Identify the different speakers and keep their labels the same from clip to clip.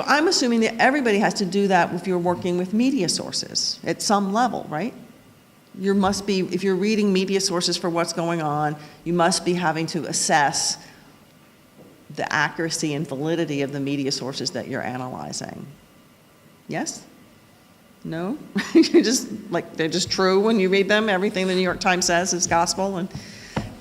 Speaker 1: I'm assuming that everybody has to do that if you're working with media sources at some level, right? You must be, if you're reading media sources for what's going on, you must be having to assess the accuracy and validity of the media sources that you're analyzing. Yes? No? You're just, like, they're just true when you read them? Everything the New York Times says is gospel? And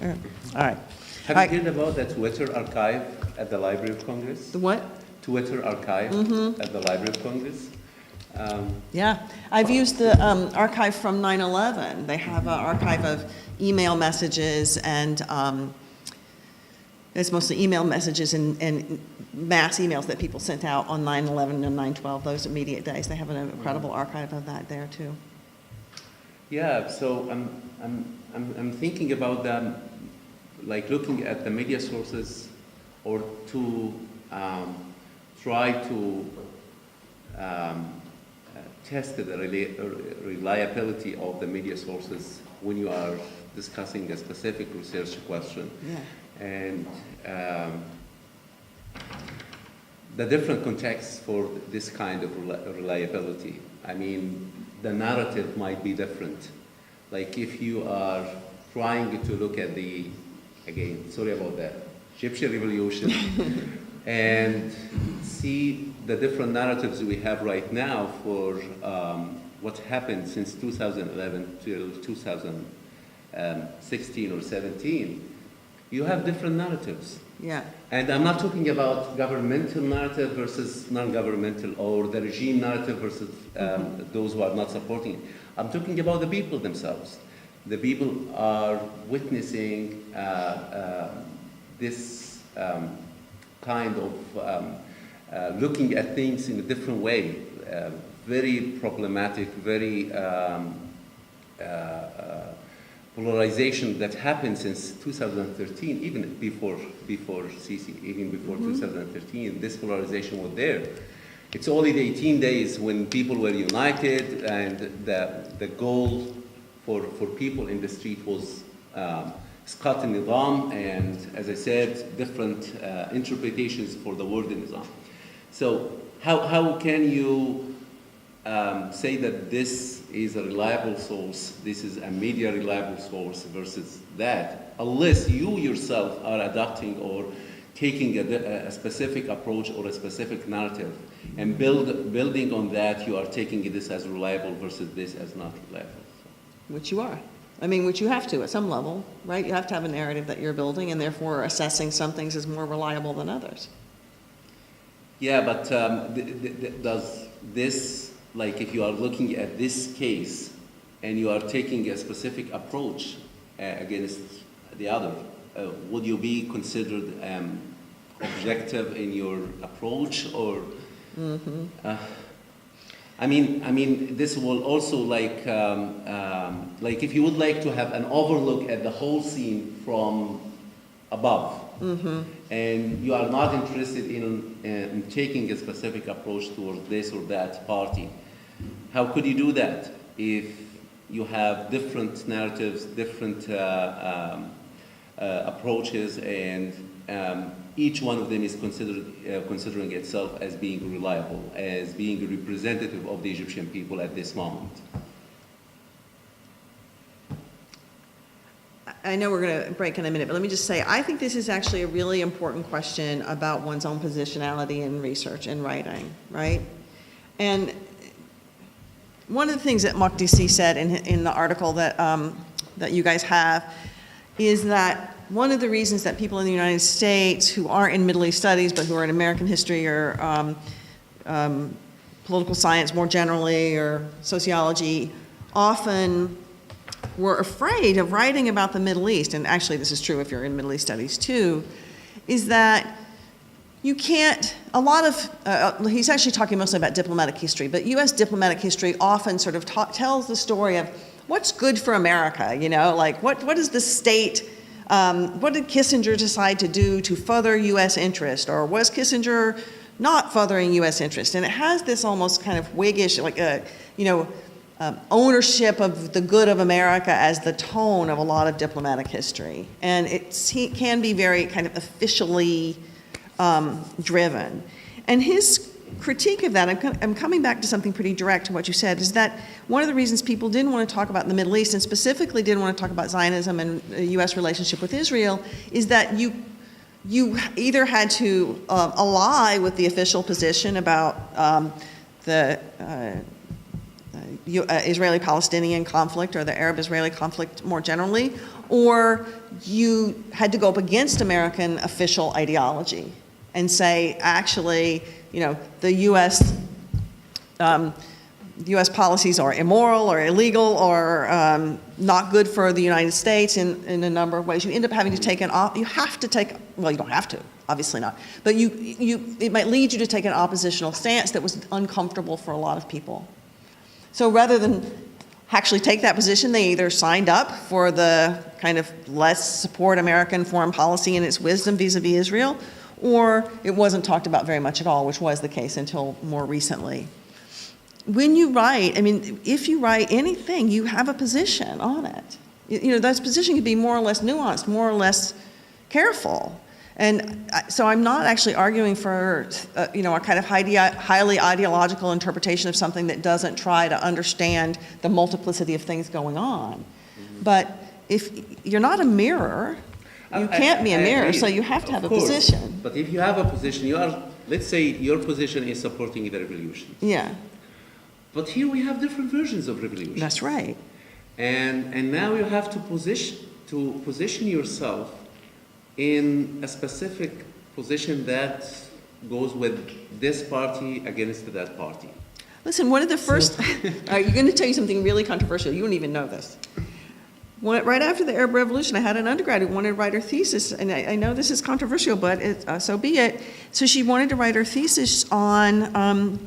Speaker 1: all right.
Speaker 2: Have you heard about the Twitter archive at the Library of Congress?
Speaker 1: The what?
Speaker 2: Twitter archive at the Library of Congress.
Speaker 1: Yeah, I've used the archive from 9/11. They have an archive of email messages, and it's mostly email messages and mass emails that people sent out on 9/11 and 9/12, those immediate days. They have an incredible archive of that there too.
Speaker 2: Yeah, so I'm thinking about them, like looking at the media sources, or to try to test the reliability of the media sources when you are discussing a specific research question.
Speaker 1: Yeah.
Speaker 2: And the different contexts for this kind of reliability. I mean, the narrative might be different. Like if you are trying to look at the, again, sorry about that, Egyptian revolution, and see the different narratives we have right now for what happened since 2011 till 2016 or 17, you have different narratives.
Speaker 1: Yeah.
Speaker 2: And I'm not talking about governmental narrative versus non-governmental, or the regime narrative versus those who are not supporting it. I'm talking about the people themselves. The people are witnessing this kind of looking at things in a different way, very problematic, very polarization that happened since 2013, even before Sisi, even before 2013, this polarization was there. It's only the 18 days when people were united, and the goal for people in the street was Isqat al-Nizam, and as I said, different interpretations for the word Nizam. So how can you say that this is a reliable source, this is a media reliable source versus that, unless you yourself are adopting or taking a specific approach or a specific narrative, and building on that, you are taking this as reliable versus this as not reliable.
Speaker 1: Which you are. I mean, which you have to at some level, right? You have to have a narrative that you're building, and therefore assessing some things as more reliable than others.
Speaker 2: Yeah, but does this, like if you are looking at this case and you are taking a specific approach against the other, would you be considered objective in your approach, or? I mean, this will also like if you would like to have an overlook at the whole scene from above, and you are not interested in taking a specific approach towards this or that party, how could you do that if you have different narratives, different approaches, and each one of them is considering itself as being reliable, as being a representative of the Egyptian people at this moment?
Speaker 1: I know we're going to break in a minute, but let me just say, I think this is actually a really important question about one's own positionality in research and writing, right? And one of the things that Makdisi said in the article that, that you guys have is that one of the reasons that people in the United States who aren't in Middle East studies, but who are in American history or political science more generally, or sociology, often were afraid of writing about the Middle East, and actually this is true if you're in Middle East studies too, is that you can't, a lot of, he's actually talking mostly about diplomatic history, but US diplomatic history often sort of tells the story of what's good for America, you know, like what is the state, what did Kissinger decide to do to further US interest, or was Kissinger not furthering US interest? And it has this almost kind of Whiggish, like a, you know, ownership of the good of America as the tone of a lot of diplomatic history. And it can be very kind of officially driven. And his critique of that, I'm coming back to something pretty direct to what you said, is that one of the reasons people didn't want to talk about the Middle East, and specifically didn't want to talk about Zionism and the U.S. relationship with Israel, is that you either had to ally with the official position about the Israeli-Palestinian conflict or the Arab-Israeli conflict more generally, or you had to go up against American official ideology and say, actually, the U.S. Policies are immoral or illegal or not good for the United States in a number of ways. You end up having to take you have to take, well, you don't have to, obviously not, but it might lead you to take an oppositional stance that was uncomfortable for a lot of people. So rather than actually take that position, they either signed up for the kind of let's support American foreign policy and its wisdom vis-a-vis Israel, or it wasn't talked about very much at all, which was the case until more recently. When you write, if you write anything, you have a position on it. That position can be more or less nuanced, more or less careful. And so I'm not actually arguing for, a kind of highly ideological interpretation of something that doesn't try to understand the multiplicity of things going on. But if you're not a mirror, you can't be a mirror, so you have to have a position.
Speaker 2: But if you have a position, let's say your position is supporting the revolution.
Speaker 1: Yeah.
Speaker 2: But here we have different versions of revolution.
Speaker 1: That's right.
Speaker 2: And now you have to position yourself in a specific position that goes with this party against that party.
Speaker 1: Listen, one of the first, you're going to tell you something really controversial. You don't even know this. Right after the Arab Revolution, I had an undergrad who wanted to write her thesis, and I know this is controversial, but so be it. So she wanted to write her thesis on,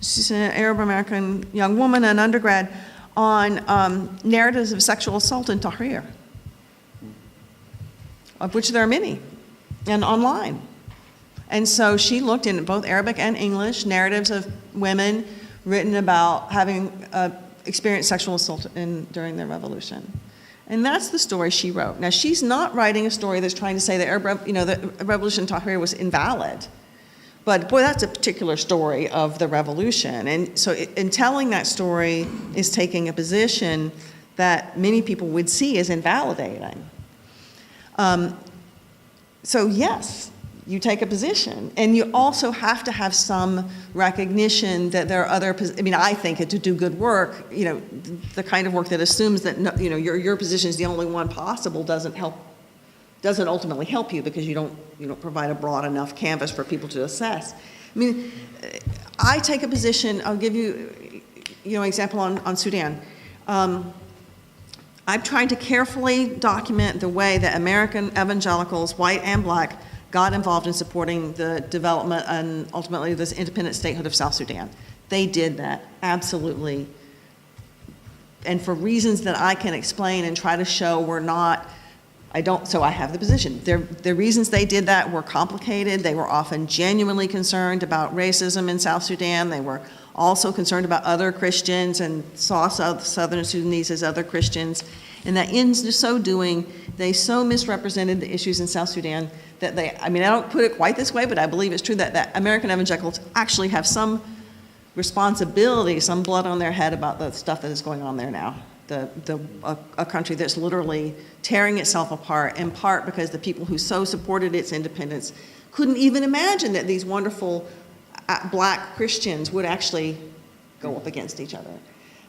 Speaker 1: she's an Arab-American young woman, an undergrad, on narratives of sexual assault in Tahrir, of which there are many, and online. And so she looked in both Arabic and English narratives of women written about having experienced sexual assault during the revolution. And that's the story she wrote. Now, she's not writing a story that's trying to say the revolution in Tahrir was invalid. But boy, that's a particular story of the revolution. And so in telling that story is taking a position that many people would see as invalidating. So yes, you take a position, and you also have to have some recognition that there are other, I think to do good work, the kind of work that assumes that, your position is the only one possible doesn't ultimately help you because you don't provide a broad enough canvas for people to assess. I take a position, I'll give you, an example on Sudan. I'm trying to carefully document the way that American evangelicals, white and black, got involved in supporting the development and ultimately this independent statehood of South Sudan. They did that, absolutely. And for reasons that I can explain and try to show so I have the position. The reasons they did that were complicated. They were often genuinely concerned about racism in South Sudan. They were also concerned about other Christians and saw Southern Sudanese as other Christians. And that in so doing, they so misrepresented the issues in South Sudan that I don't put it quite this way, but I believe it's true that American evangelicals actually have some responsibility, some blood on their head about the stuff that is going on there now. A country that's literally tearing itself apart, in part because the people who so supported its independence couldn't even imagine that these wonderful black Christians would actually go up against each other.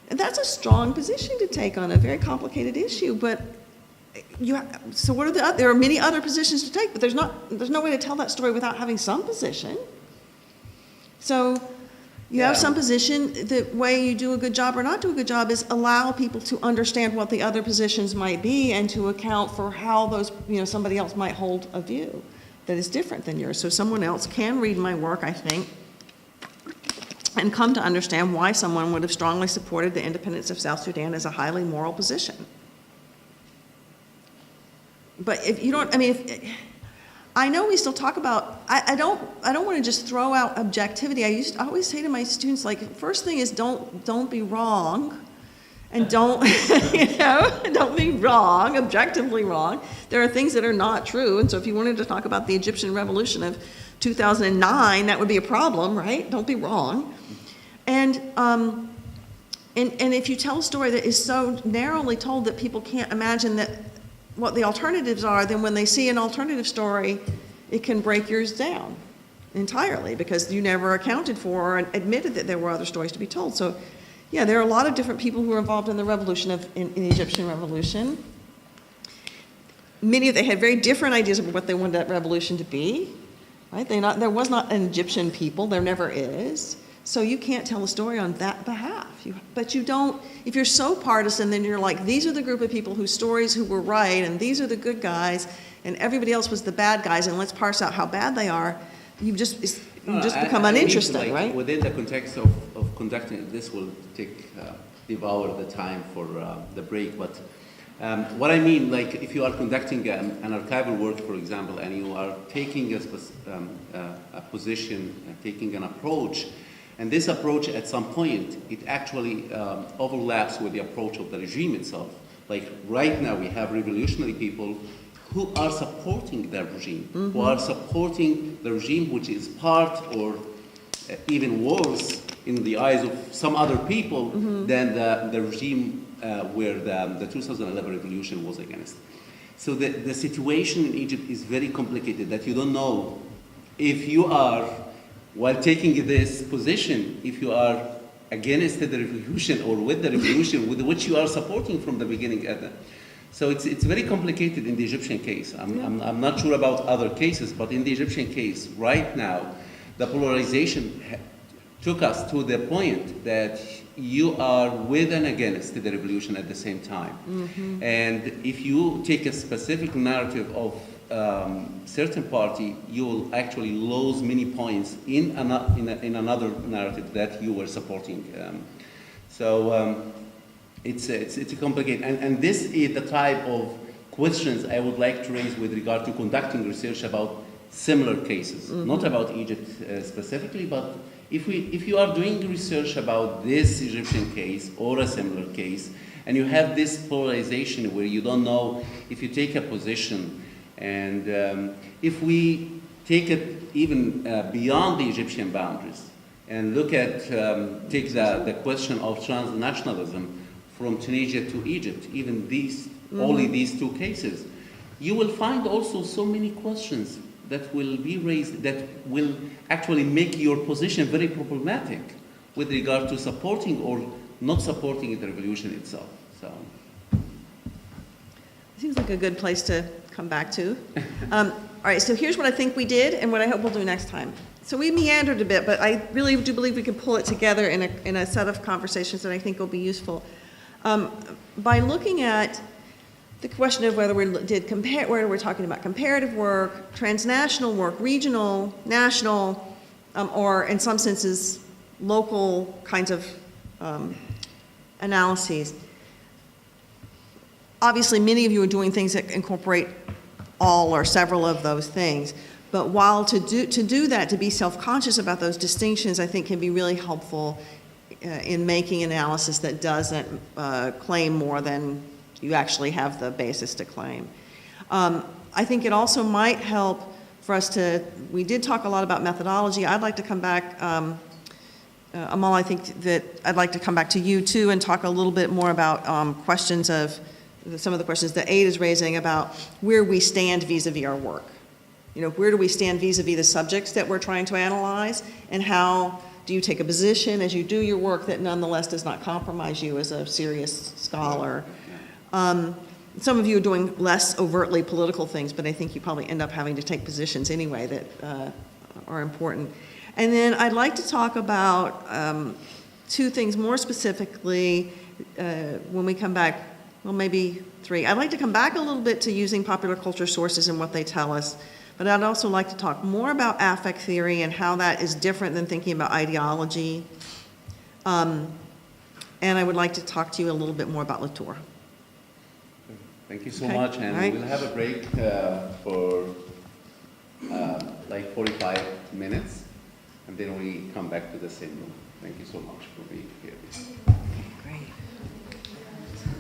Speaker 1: And that's a strong position to take on a very complicated issue, but there are many other positions to take, but there's no way to tell that story without having some position. So you have some position. The way you do a good job or not do a good job is allow people to understand what the other positions might be and to account for how those, somebody else might hold a view that is different than yours. So someone else can read my work, I think, and come to understand why someone would have strongly supported the independence of South Sudan as a highly moral position. But if you don't, I know we still talk about, I don't want to just throw out objectivity. I always say to my students, first thing is don't be wrong, and don't be wrong, objectively wrong. There are things that are not true, and so if you wanted to talk about the Egyptian revolution of 2009, that would be a problem, right? Don't be wrong. And if you tell a story that is so narrowly told that people can't imagine that what the alternatives are, then when they see an alternative story, it can break yours down entirely because you never accounted for or admitted that there were other stories to be told. So, yeah, there are a lot of different people who were involved in the revolution in the Egyptian revolution. Many of them had very different ideas of what they wanted that revolution to be, right? There was not an Egyptian people, there never is. So you can't tell a story on that behalf. But you don't, if you're so partisan, then you're like, these are the group of people whose stories who were right, and these are the good guys, and everybody else was the bad guys, and let's parse out how bad they are. You just become uninteresting,
Speaker 2: like,
Speaker 1: right?
Speaker 2: Within the context of conducting it, this will devour the time for the break, but what I mean, like if you are conducting an archival work, for example, and you are taking a position, taking an approach, and this approach at some point, it actually overlaps with the approach of the regime itself. Like right now we have revolutionary people who are supporting the regime, who are supporting the regime which is part or even worse in the eyes of some other people than the regime where the 2011 revolution was against. So the situation in Egypt is very complicated that you don't know if you are, while taking this position, if you are against the revolution or with the revolution with which you are supporting from the beginning. So it's very complicated in the Egyptian case. I'm not sure about other cases, but in the Egyptian case, right now, the polarization took us to the point that you are with and against the revolution at the same time. And if you take a specific narrative of certain party, you will actually lose many points in another narrative that you were supporting. It's complicated, and this is the type of questions I would like to raise with regard to conducting research about similar cases, not about Egypt specifically, but if you are doing research about this Egyptian case or a similar case, and you have this polarization where you don't know if you take a position, and if we take it even beyond the Egyptian boundaries and look at, take the question of transnationalism from Tunisia to Egypt, even only these two cases, you will find also so many questions that will be raised that will actually make your position very problematic with regard to supporting or not supporting the revolution itself. So,
Speaker 1: Seems like a good place to come back to. All right, so here's what I think we did and what I hope we'll do next time. So we meandered a bit, but I really do believe we can pull it together in a set of conversations that I think will be useful. By looking at the question of whether whether we're talking about comparative work, transnational work, regional, national, or in some senses, local kinds of analyses. Obviously, many of you are doing things that incorporate all or several of those things. But while to do that, to be self-conscious about those distinctions, I think can be really helpful in making analysis that doesn't claim more than you actually have the basis to claim. I think it also might help for us we did talk a lot about methodology. I'd like to come back, Amal, I think that I'd like to come back to you too and talk a little bit more about questions of, some of the questions that Aid is raising about where we stand vis-a-vis our work. You know, where do we stand vis-a-vis the subjects that we're trying to analyze, and how do you take a position as you do your work that nonetheless does not compromise you as a serious scholar? Some of you are doing less overtly political things, but I think you probably end up having to take positions anyway that are important. And then I'd like to talk about two things more specifically when we come back, well, maybe three. I'd like to come back a little bit to using popular culture sources and what they tell us, but I'd also like to talk more about affect theory and how that is different than thinking about ideology. And I would like to talk to you a little bit more about Latour.
Speaker 2: Thank you so much, and we'll have a break for like 45 minutes, and then we come back to the same room. Thank you so much for being here.